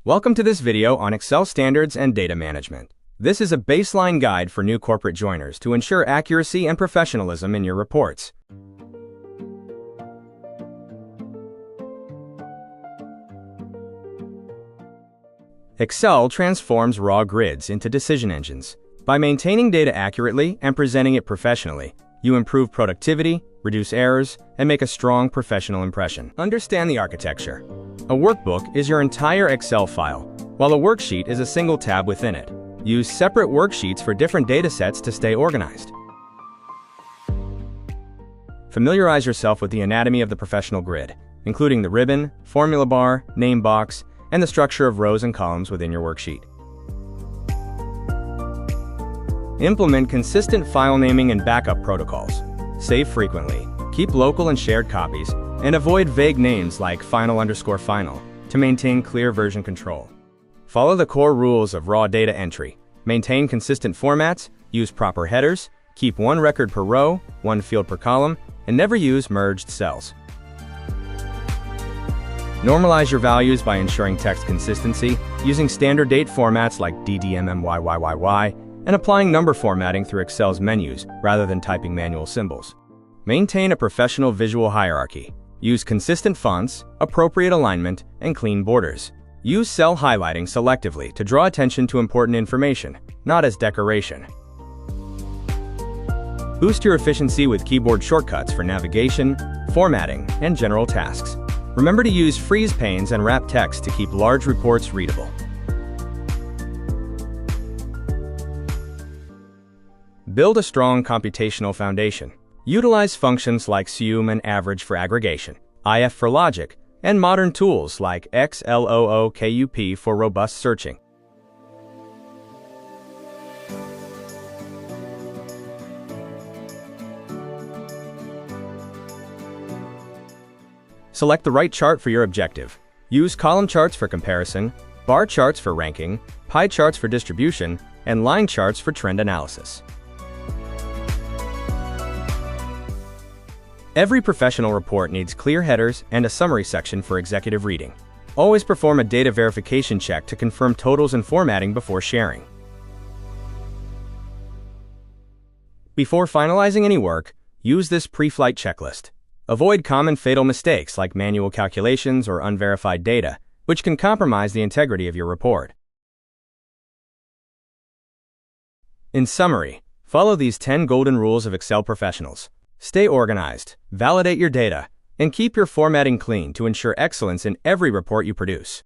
Welcome to this video on Excel standards and data management. This is a baseline guide for new corporate joiners to ensure accuracy and professionalism in your reports. Excel transforms raw grids into decision engines. By maintaining data accurately and presenting it professionally, you improve productivity, reduce errors, and make a strong professional impression. Understand the architecture. A workbook is your entire Excel file, while a worksheet is a single tab within it. Use separate worksheets for different data sets to stay organized. Familiarize yourself with the anatomy of the professional grid, including the ribbon, formula bar, name box, and the structure of rows and columns within your worksheet. Implement consistent file naming and backup protocols. Save frequently, keep local and shared copies, and avoid vague names like final_final to maintain clear version control. Follow the core rules of raw data entry. Maintain consistent formats, use proper headers, keep one record per row, one field per column, and never use merged cells. Normalize your values by ensuring text consistency, using standard date formats like DDMMYYYY, and applying number formatting through Excel's menus rather than typing manual symbols. Maintain a professional visual hierarchy. Use consistent fonts, appropriate alignment, and clean borders. Use cell highlighting selectively to draw attention to important information, not as decoration. Boost your efficiency with keyboard shortcuts for navigation, formatting, and general tasks. Remember to use freeze panes and wrap text to keep large reports readable. Build a strong computational foundation. Utilize functions like sum and average for aggregation, if for logic, and modern tools like XLOOKUP for robust searching. Select the right chart for your objective. Use column charts for comparison, bar charts for ranking, pie charts for distribution, and line charts for trend analysis. Every professional report needs clear headers and a summary section for executive reading. Always perform a data verification check to confirm totals and formatting before sharing. Before finalizing any work, use this pre-flight checklist. Avoid common fatal mistakes like manual calculations or unverified data, which can compromise the integrity of your report. In summary, follow these 10 golden rules of Excel professionals. Stay organized, validate your data, and keep your formatting clean to ensure excellence in every report you produce.